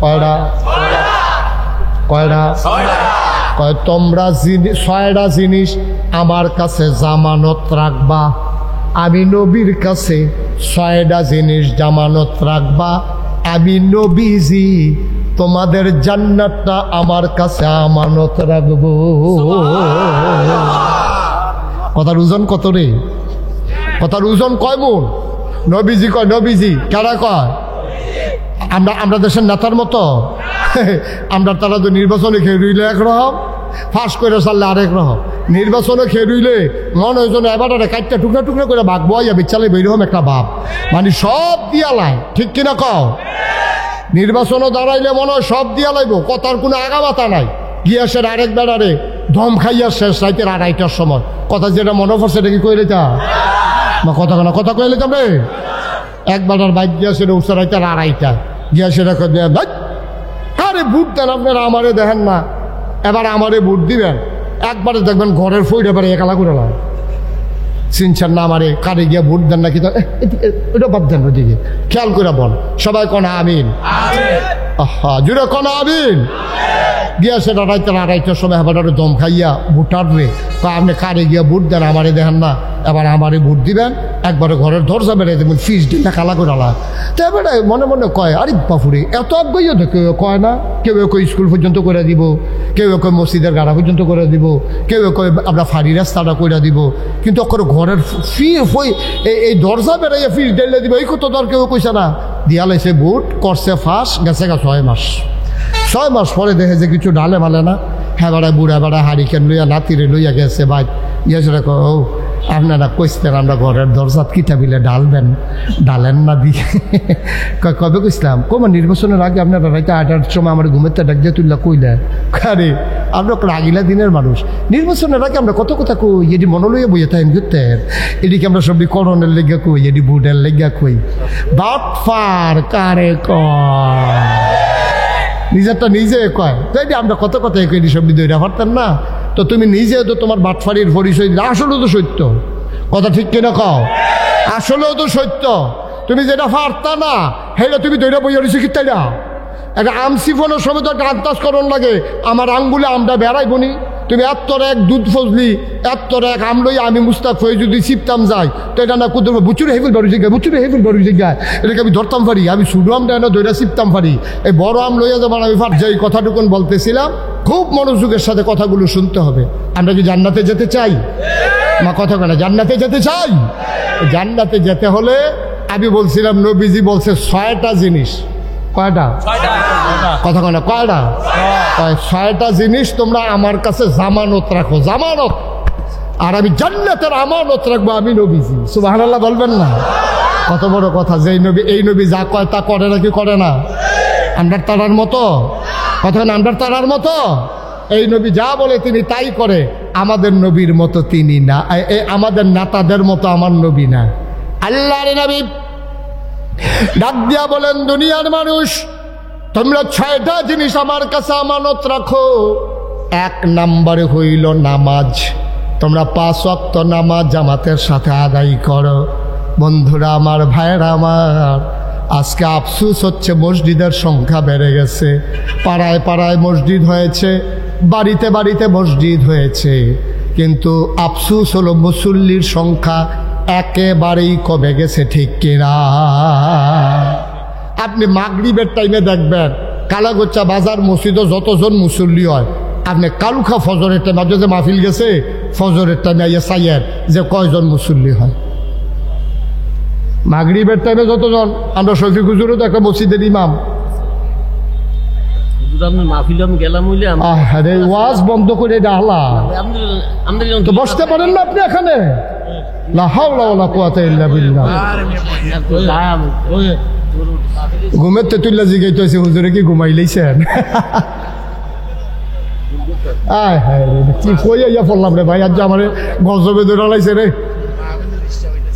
কয়টা? কয়টা? কয় তোমরা 6টা জিনিস আমার কাছে জামানত রাখবা। আমি নবীর কাছে 6টা জিনিস জামানত রাখবা। আমি নবীজি তোমাদের জান্নাতটা আমার কাছে আমানত রাখবো। কথার ওজন কত রে? কথার ওজন কয় মন? নবীজি কয়, নবীজি কারা কয়? আমরা দেশের নেতার মতো আমরা, তারা তো নির্বাচনে খেয়ে রইলে একরকম, ফাঁস করে চাললে আরেক রকম। নির্বাচনে খেয়ে রইলে মনে হয় যেন এবার কাটটা টুকরা টুকরা করে ভাগ বইয়া বেচালে বেরোম একটা ভাব, মানে সব দিয়া লাই, ঠিক কিনা কও? নির্বাচনও দাঁড়াইলে মনে হয় সব দিয়া লাইব, কথার কোনো আগামাতা নাই। গিয়াসের আরেক বেড়ারে ধম খাইয়া শেষ রাইতের 2:30টার সময়। কথা যেটা মনে পড়ছে এটা কি কইলে তা কথা কেনা কথা কইলে তবে এক বেড়ার বাইক গিয়াসের উৎসা রাইতের 2:30টা গিয়াসের আরে ভোট দেন আপনারা, আমারে দেখেন না, এবার আমারে ভোট দিবেন, একবারে দেখবেন ঘরের ফইট এবারে একালা করে লাগে, চিনছেন না আমারে, কারে গিয়া ভোট দেন নাকি ওটা বাদ দেন, ওদিকে খেয়াল করে বল, সবাই কনা আমিন, আহা জুড়ে কনা আমিন। গিয়া সেটা রাইতে 2:30টার সময় এবার দম খাইয়া ভোটার রে আপনি কারে গিয়া ভোট দেন, আমারে দেখেন না, এবার আমারে ভোট দিবেন, একবারে ঘরের দরজা বেড়ে দেবেন, ফিস দিনটা কালা করে আলা। তো এবারে মনে মনে কয় আরে বাপুরে এত আগ্রহীও তো কেউ কয় না, কেউ কেউ স্কুল পর্যন্ত করে দিব, কেউ কেউ মসজিদের গাড়া পর্যন্ত করে দিব, কেউ কেউ আমরা ফাড়ি রাস্তাটা করে দিব, কিন্তু ওর ঘরের এই দরজা বেড়াইয়া ফিস দিলে দিব, এই কত দর কেউ কইছে না, দিয়া লাইছে ভোট করছে ফাঁস, গেছে গা 6 মাস। 6 মাস পরে দেখে যে কিছু ডালে মালে না, হ্যাঁ বেড়া বুড়া বেড়া হারিকেন লইয়া নাতিরে লইয়া গেছে ভাই, গিয়েছে ও আপনারা কইসতেন আমরা ঘরের দরজাত কিটা বিলে ডালবেন, ডালেন না দিয়ে কবে কইসলাম কমা নির্বাচনের আগে আপনারা রাইতে 8টার সময় আমার ঘুমের ডাক দিয়ে তুললা কইলে আরে আমরা রাগিলা দিনের মানুষ, নির্বাচনের আগে আমরা কত কথা কই, এটি মনে লইয়া বইয়ে থাকেন ঘুরতেন, এদিকে আমরা সবই করণের লেগা কই, এটি বুটের লেগা কই, বাপ ফার কারে কয় নিজেরটা নিজে কয়, তাই আমরা কত কথা কই সব দইরা পারতেন না, তো তুমি নিজে তো তোমার বাটফাড়ির পরিচয় দিলে, আসলেও তো সত্য কথা, ঠিক কিনা কও? আসলেও তো সত্য, তুমি যেটা পারতা না সেটা তুমি দইরা বইয়া রয়েছে কি, তাই না? একটা আম সিফনের সময় তো একটা আন্দাজ করণ লাগে, আমার আঙ্গুলে আমটা বেড়াইবনি, তুমি এত এক দুধ ফজলি এত এক আমলই আমি মুস্তাক হয়ে যদি চিপতাম যাই তো এটা না কুদুর বুচুরে হেফিল বাড়ি জায়গায় বুচুরে হেফিল বাড়ি জায়গায় এটাকে আমি ধরতাম পারি আমি শুধু আমটা না ধরে চিপতাম পারি এই বড় আম লইয়া যেমন আমি যে এই কথাটুকুন বলতেছিলাম খুব মনোযোগের সাথে কথাগুলো শুনতে হবে। আমরা কি জান্নাতে যেতে চাই? মা কথা কেন জান্নাতে যেতে চাই? জান্নাতে যেতে হলে আমি বলছিলাম নবীজি বলছে 6টা জিনিস। কয়টা? কথা কেন কয়টা? 6টা জিনিস তোমরা আমার কাছে জামানত রাখো, জামানত। আর আমি জান্নাতের আমানত রাখবো আমি নবীজি। সুবহানাল্লাহ বলবেন না? কত বড় কথা। যেই নবী এই নবী যা কয় তা করে নাকি করে না? আমরা তারার মতো কথা না, আমরা তারার মতো। এই নবী যা বলে তিনি তাই করে। আমাদের নবীর মতো তিনি না, আমাদের নেতাদের মতো আমার নবী না। আল্লাহর নবী ডাক দিয়া বলেন দুনিয়ার মানুষ তোমরা 6টা জিনিস আমার কাছে আমানত রাখো। 1 নম্বরে হইল নামাজ। তোমরা 5 ওয়াক্ত নামাজ জামাতের সাথে আদায় করো। বন্ধুরা আমার, ভাইয়েরা আমার, আজকে আফসোস হচ্ছে মসজিদের সংখ্যা বেড়ে গেছে। পাড়ায় পাড়ায় মসজিদ হয়েছে, বাড়িতে বাড়িতে মসজিদ হয়েছে, কিন্তু আফসোস হলো মুসল্লির সংখ্যা একেবারেই কমে গেছে। ঠিক কিনা? আপনি মাগরিবের টাইমে দেখবেন কালাগোচ্চা বাজার মসজিদও যতজন মুসল্লি হয়, আপনি কালুখা ফজরের টাইমে যে মাহফিল গেছে ফজরের টাইমে আইয়া চাইয়ের যে কয়জন মুসল্লি হয়। মাগরিবের টাইমে যতজন, আমরা শফিক হুজুরও তো একটা মসজিদের ইমাম। আরে ওয়াজ বন্ধ করে ডাহলা তো বসতে পারেন না আপনি এখানে? লা হাওলা ওয়ালা কুওয়াতা ইল্লা বিল্লাহ। ঘুমের তেতুল্লা জিগাইতে হয়েছে হুজুরে কি ঘুমাইলেইছেন? আয় হায় রে, কি কই আইয়া পড়লাম রে ভাই, আজ আমার গজবে ধরে লাইছে রে।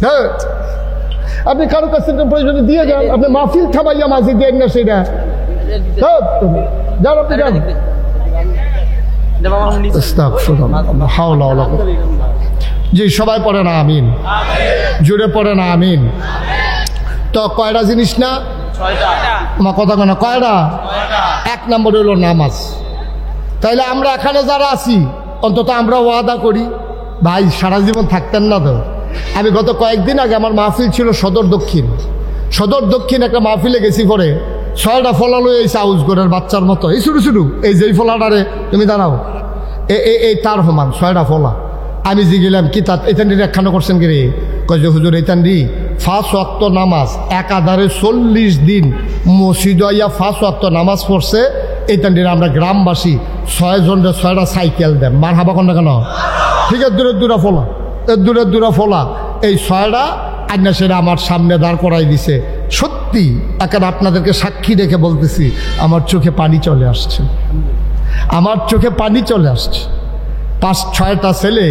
হ্যাঁ, আপনি কারো কাছে প্রয়োজন দিয়ে যান, আপনি মাহফিল থামাইয়া মাঝে দেন না সেটা। যান আপনি যান। জি সবাই পড়ে না আমিন, জুড়ে পড়ে না আমিন। তো কয়টা জিনিস না? 6টা। কথা কেন কয়টা? 1 নম্বর হলো নামাজ। তাইলে আমরা এখানে যারা আছি অন্তত আমরা ওয়াদা করি, ভাই সারা জীবন থাকতেন না তো। আমি গত কয়েকদিন আগে আমার মাহফিল ছিল সদর দক্ষিণ একটা মাহফিলে গেছি, পরে 6টা ফলা লই এই আউজগড়ের বাচ্চার মতো, এই শুরু শুরু এই যেই ফলাটারে তুমি দাঁড়াও এই তার সমান 6টা ফলা। আমি জিগেলাম কি তা এতানটি একখানো করছেন কি রে? কয় যে হুজুর এতানটি 5 ওয়াক্ত নামাজ একাধারে 40 দিন মসজিদ আইয়া 5 ওয়াক্ত নামাজ পড়ছে। এতানটির আমরা গ্রামবাসী 6 জনের 6টা সাইকেল দেন। মার হাবা কন না কেন? ঠিক আছে, দূরে ফলা এই 6টা আইনা সেটা আমার সামনে দাঁড় করাই দিছে। সত্যি এখন আপনাদেরকে সাক্ষী রেখে বলতেছি, আমার চোখে পানি চলে আসছে, আমার চোখে পানি চলে আসছে। 5-6টা ছেলে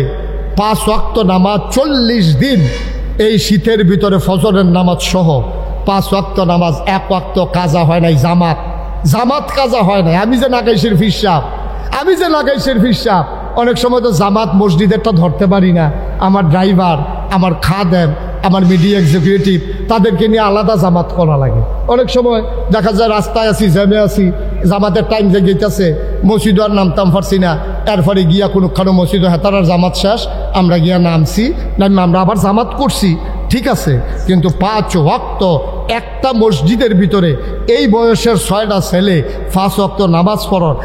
5 ওয়াক্ত নামাজ 40 দিন এই শীতের ভিতরে ফজরের নামাজ সহ 5 ওয়াক্ত নামাজ, 1 ওয়াক্ত কাজা হয় নাই, জামাত কাজা হয় নাই। আমি যে নাগাইশের ফিরসাব অনেক সময় তো জামাত মসজিদেরটা ধরতে পারি না। আমার ড্রাইভার, আমার খাদেম, আমার মিডিয়া এক্সিকিউটিভ, তাদেরকে নিয়ে আলাদা জামাত করা লাগে। অনেক সময় দেখা যায় রাস্তায় আছি, জ্যামে আছি, জামাতের টাইম যে গেইতেছে, মসজিদ আর নামতাম পারছি না। এরপরে গিয়া কোনোখানো মসজিদ হেতারার জামাত শেষ, আমরা গিয়া নামছি, আমরা আবার জামাত করছি, ঠিক আছে। কিন্তু 5 ওয়াক্ত একটা মসজিদের ভিতরে এই বয়সের 6টা ছেলে 5 ওয়াক্ত নামাজ পড়ার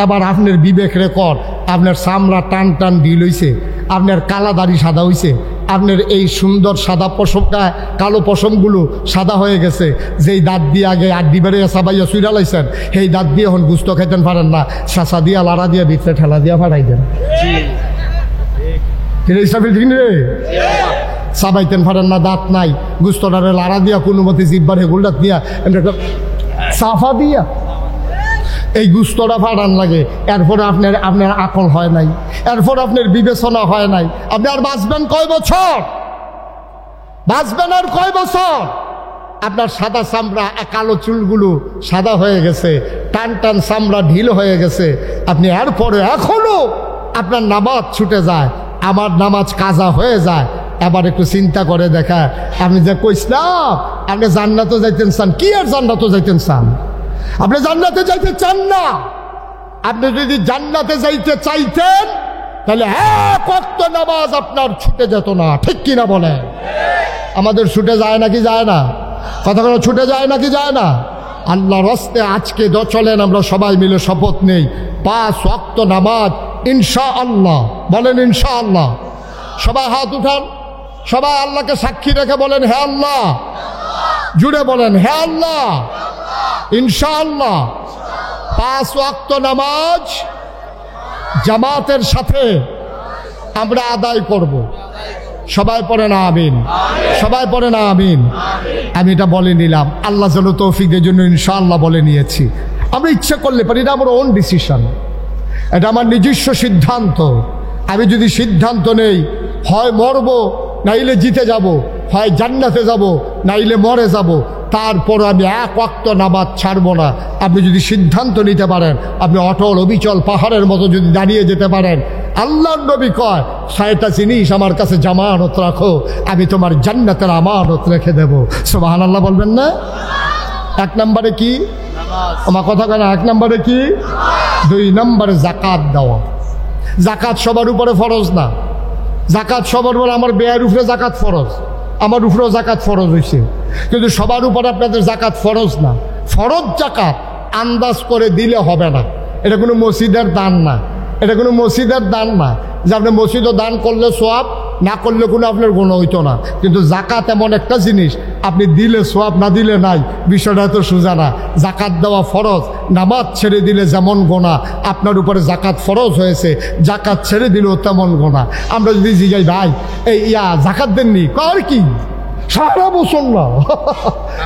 এবার আপনার বিবেক রেকর্ড, আপনার চামড়া টান ডিল হইছে, আপনার কালা দাড়ি সাদা হইছে, আপনার এই সুন্দর সাদা পশমটা কালো পশমগুলো সাদা হয়ে গেছে। যেই দাঁত দিয়ে আগে আড্ডি বেড়ে সাবাইয়া চুইরা লাইছেন, সেই দাঁত দিয়ে এখন গুস্ত খাইতেন পারেন না, শাসা দিয়া লাড়া দিয়া ভিতরে ঠেলা দিয়া ফাটাই দেন। সাবাইতেন পারেন না, দাঁত নাই, গুস্তটারে লাড়া দিয়া কোনো মতে জিব্বার হেগুলটা দিয়া সাফা দিয়া এই গুস্তটা ফাটান লাগে। এরপরে আপনার আকল হয় নাই, এরপর আপনার বিবেচনা হয় নাই। আপনি আর বাঁচবেন কয় বছর? বাঁচবেন আর কয় বছর? আপনার সাদা চামড়া, কালো চুলগুলো সাদা হয়ে গেছে, টান চামড়া ঢিল হয়ে গেছে। আপনি এরপরে এখনো আপনার নামাজ ছুটে যায়, আমার নামাজ কাজা হয়ে যায়। এবার একটু চিন্তা করে দেখা, আপনি যে কইসলাম আপনি জান্নাতে যাইতেন চান, কি আর জান্নাতে যাইতেন চান? আপনি জান্নাতে যাইতে চান না, আপনি যদি জান্নাতে যাইতে চাইতেন তাহলে এক ওয়াক্ত নামাজ আপনার ছুটে যেত না, ঠিক কিনা বলেন? আমাদের ছুটে যায় নাকি যায় না? কথা কথা ছুটে যায় নাকি যায় না? আল্লাহর রাস্তে আজকে চলেন আমরা সবাই মিলে শপথ নেই 5 ওয়াক্ত নামাজ ইনশাআল্লাহ। বলেন ইনশাআল্লাহ। সবাই হাত উঠান, সবাই আল্লাহকে সাক্ষী রেখে বলেন হে আল্লাহ। জুড়ে বলেন হে আল্লাহ, ইনশাআল্লাহ 5 ওয়াক্ত নামাজ জামাতের সাথে আমরা আদায় করব। সবাই পড়ে না আমিন, সবাই পড়ে না আমিন। আমি এটা বলে নিলাম, আল্লাহ যেন তৌফিকের জন্য ইনশাআল্লাহ বলে নিয়েছি। আমরা ইচ্ছা করলে পারি, এটা আমার ওন ডিসিশন, এটা আমার নিজস্ব সিদ্ধান্ত। আমি যদি সিদ্ধান্ত নেই হয় মরব নাইলে জিতে যাব, হয় জান্নাতে যাব নাইলে মরে যাব, তারপর আমি এক ওয়াক্ত নামাজ ছাড়বো না। আপনি যদি সিদ্ধান্ত নিতে পারেন, আপনি অটল অবিচল পাহাড়ের মতো যদি দাঁড়িয়ে যেতে পারেন, আল্লাহর নবী কয় 6টা জিনিস আমার কাছে জামানত রাখো, আমি তোমার জান্নাতের আমানত রেখে দেব। সুবহানাল্লাহ বলবেন না? 1 নম্বরে কি? আমার কথা কেন? 1 নম্বরে কি? 2 নম্বরে জাকাত দেওয়া। জাকাত সবার উপরে ফরজ না। জাকাত সবার উপরে, আমার বেয়ের উপরে জাকাত ফরজ, আমার উপরেও জাকাত ফরজ হয়েছে, কিন্তু সবার উপরে আপনাদের জাকাত ফরজ না। ফরজ জাকাত আন্দাজ করে দিলে হবে না। এটা কোনো মসজিদের দান না, এটা কোনো মসজিদের দান না যে আপনি মসজিদও দান করলে সোয়াব, না করলে কোনো আপনার গুণ হইতো না। কিন্তু জাকাত এমন একটা জিনিস, আপনি দিলে সোয়াব, না দিলে নাই। বিষয়টা এত সোজা না। জাকাত দেওয়া ফরজ, নামাজ ছেড়ে দিলে যেমন গোনা, আপনার উপরে জাকাত ফরজ হয়েছে, জাকাত ছেড়ে দিলেও তেমন গোনা। আমরা যদি জিগাই ভাই এই জাকাত দেননি, কার কি সারা বছর না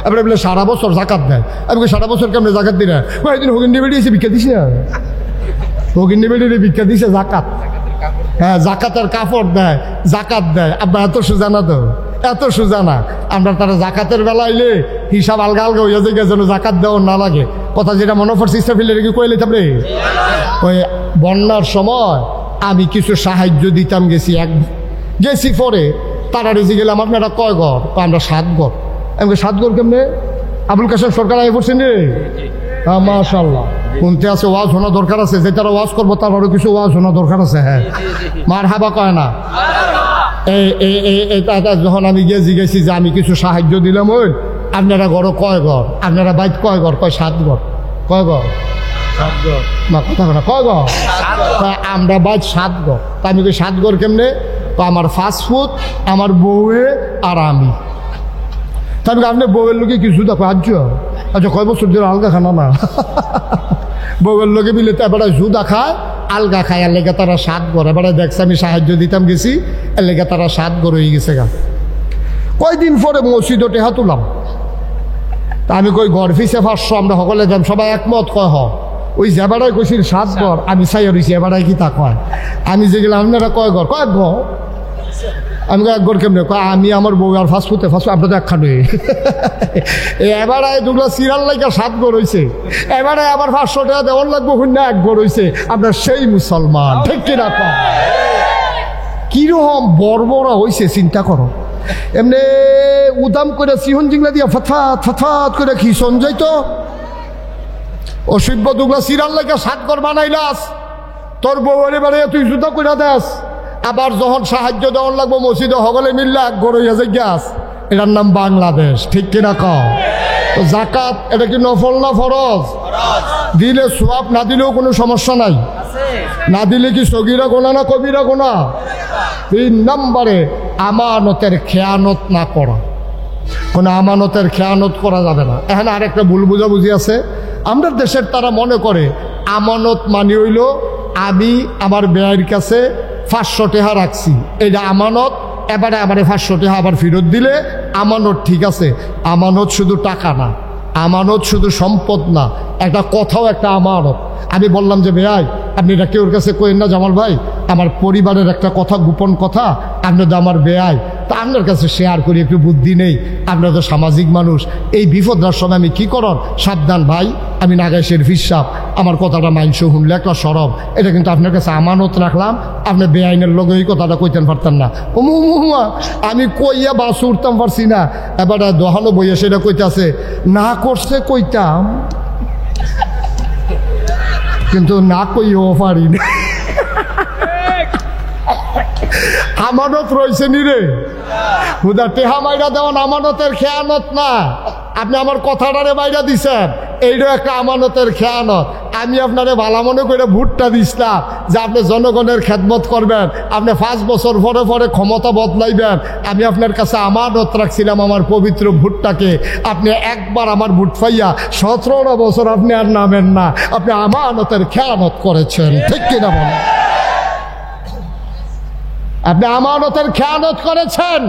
আপনি বলে সারা বছর জাকাত দেয়। আমি সারা বছর কেমন জাকাত দিই না? একদিন হগিন্ডি বেরিয়েছে ভিক্ষা দিছে, হগিন্ডি বেরিয়ে ভিক্ষা দিছে জাকাত। হ্যাঁ, জাকাতের কাপড় দেয়, জাকাত দেয়। আপনার এত সোজা না তো, এত সোজা না। আমরা তারা জাকাতের বেলা আইলে হিসাব আলগা আলগা হইয়া যায় যেন জাকাত দেওয়া না লাগে। কথা যেটা মনে পড়ছে ইস্তাফিলে রেখে কইলে তারপরে ওই বন্যার সময় আমি কিছু সাহায্য দিতাম, গেছি পরে তারা রেজে গেলাম আপনারা কয় ঘর? আমরা 7 ঘর। আমি 7 ঘর কেমনে? আবুল কাসেম সরকার আগে পড়ছেন রে। হ্যাঁ মাশাআল্লাহ, শুনতে আছে, ওয়াজ শোনা দরকার আছে। যে তারা ওয়াজ করবো তার আরো কিছু ওয়াজ শোনা দরকার আছে। হ্যাঁ, মারহাবা কয় না? যখন আমি গিয়ে জিজ্ঞেসি যে আমি কিছু সাহায্য দিলাম, ওই আপনারা ঘরও কয় ঘর? আপনারা বাইক কয় ঘর? কয় 7 ঘর। কয় ঘর? 7 ঘর। না কথা না, কয় ঘর? আমরা বাইক 7 ঘর। তা আমি কই 7 ঘর কেমনে? তো আমার ফাস্টফুড, আমার বউয়ে আর আমি। তা আমি আপনার বউয়ের লোকে কিছু দেখো আচ্ছা কয় বছর ধরে আলগা খানা না বউয়ের লোকে মিলে তো এবার জুদা খায়, আলগা খায়। এর লেগে তারা 7 ঘর। এবারে দেখছে আমি সাহায্য দিতাম গেছি, এর লেগে তারা 7 ঘর হয়ে গেছে গা। কয়দিন পরে মসজিদ টেহা তুলাম। তা আমি কই ঘর ফিসে 500 আমরা সকলে যাম। সবাই একমত কয় ওই যে এবারাই কইছিল 7 ঘর, আমি চাইয়া রয়েছি এবারাই কি তা কয়। আমি যে গেলাম আপনারা কয় ঘর? কয়েক ঘর। আমি 1 ঘর কেমনে? আমি আমার বউ আর ফাস্টফুডে আপনার তো একখান এবারে দুটো সিরিয়াল লাইকা 7 ঘর হয়েছে। এবারে আবার 500 টাকা দেওয়ার লাগবো, না 1 ঘর হয়েছে। আপনার সেই মুসলমান, ঠিক কিনা? কিরকম বর্বরা হয়েছে চিন্তা করো। এমনি উদাম করে সিহন জিংলা দিয়া ফথাত ফথাত করে খিসন যাইতো। অসভ্য দুগলা সিরিয়াল লাইকা 7 ঘর বানাইলাস, তোর বউ এবারে তুই জুতা করে দেস। আবার যখন সাহায্য দেওয়ার লাগবো মসজিদে সকলে মিললে 1 ঘর হইয়া যায় গ্যাস। এটার নাম বাংলাদেশ, ঠিক কিনা কও? তো জাকাত এটা কি নফল না ফরজ? দিলে সোয়াব, না দিলেও কোনো সমস্যা নাই। না দিলে কি সগীরা গোনা না কবিরা গোনা? 3 নম্বরে আমানতের খেয়ানত না করা। কোনো আমানতের খেয়ানত করা যাবে না। এখানে আরেকটা ভুল বুঝাবুঝি আছে। আমাদের দেশের তারা মনে করে আমানত মানে হইল আমি আমার ব্যয়ের কাছে 500 টাকা রাখছি, এটা আমানত। এবারে আমার 500 টাকা আবার ফেরত দিলে আমানত। ঠিক আছে, আমানত শুধু টাকা না, আমানত শুধু সম্পদ না, একটা কথাও একটা আমানত। আমি বললাম যে ভাই আপনি এটা কেউর কাছে কইেন না জামাল ভাই, আমার পরিবারের একটা কথা, গোপন কথা, আপনি তো আমার বেয়াই, তা আপনার কাছে শেয়ার করি, একটু বুদ্ধি নেই, আপনারা তো সামাজিক মানুষ, এই বিপদার সময় আমি কি করন? সাবধান ভাই, আমি নাগাইশের ফিসাব, আমার কথাটা মাইনস শুনলে একটা সরব, এটা কিন্তু আপনার কাছে আমানত রাখলাম, আপনি বেআইনের লোক এই কথাটা কইতেন পারতেন না। মুয়া আমি কইয়া বাস উঠতাম পারছি না। এবার দহানো বইয়া সেটা কইতাছে না করছে কইতাম কিন্তু না কইও পারি না। আমানত রয়েছে নিরে হুদা টেহা মাইরা দেওয়ান আমানতের খেয়ানত না। আপনি আমার কথাটারে বাইরা দিছেন, এইটাও একটা আমানতের খেয়ানত। আমি আপনারে ভালো মনে করে ভোটটা দিছিলাম যে আপনি জনগণের খেদমত করবেন, আপনি 5 বছর পরে পরে ক্ষমতা বদলাইবেন। আমি আপনার কাছে আমানত রাখছিলাম আমার পবিত্র ভোটটাকে। আপনি একবার আমার ভোট পাইয়া 17 বছর আপনি আর নামেন না। আপনি আমানতের খেয়ানত করেছেন, ঠিক কিনা বলেন? আপনি আমানতের খেয়ানত করেছেন।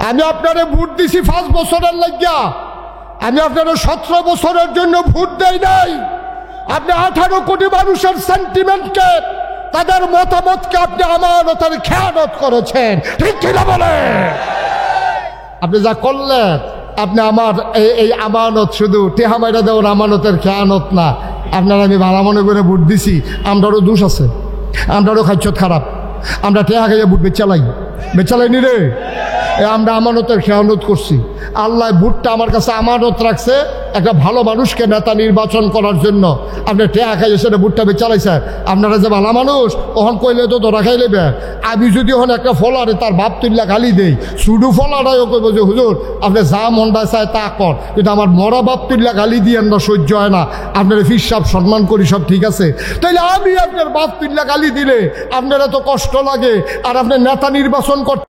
আমি আপনারে ভোট দিছি 5 বছরের লাগিয়া, আমি আপনারা 17 বছরের জন্য ভোট দেই নাই। আপনি 18 কোটি মানুষের সেন্টিমেন্টকে, তাদের মতামতকে আপনি আমানতের খেয়ানত করেছেন, ঠিক কিনা বলে? আপনি যা করলেন, আপনি আমার এই আমানত শুধু টেহা মাইরা দেওয়ার আমানতের খেয়ানত না। আপনারা আমি ভালো মনে করে ভোট দিছি, আমরারও দোষ আছে, আমরারও খাইছত খারাপ, আমরা টেহা খাইয়া ভোট বেচালাই নি রে। আমরা আমানতের খেয়ানত করছি। আল্লাহ ভোটটা আমার কাছে আমানত রাখছে একটা ভালো মানুষকে নেতা নির্বাচন করার জন্য। আপনি টেহা খাইয়ে সেটা ভোটটা বেচালাইছেন। আপনারা যে ভালো মানুষ ওখান কইলে তো ধরা খাই লেবে। আমি যদি ওখানে একটা ফলারে তার বাপ তুল্লা গালি দেই, শুধু ফলারাও কইব যে হুজুর আপনি যা মনটা চায় তা কর, কিন্তু আমার মরা বাপ তুল্লা গালি দিয়ে না সহ্য হয় না। আপনার ফিরসাব সম্মান করি, সব ঠিক আছে, তাইলে আমি আপনার বাপ তুল্লা গালি দিলে আপনারা তো কষ্ট লাগে, আর আপনার নেতা নির্বাচন করতে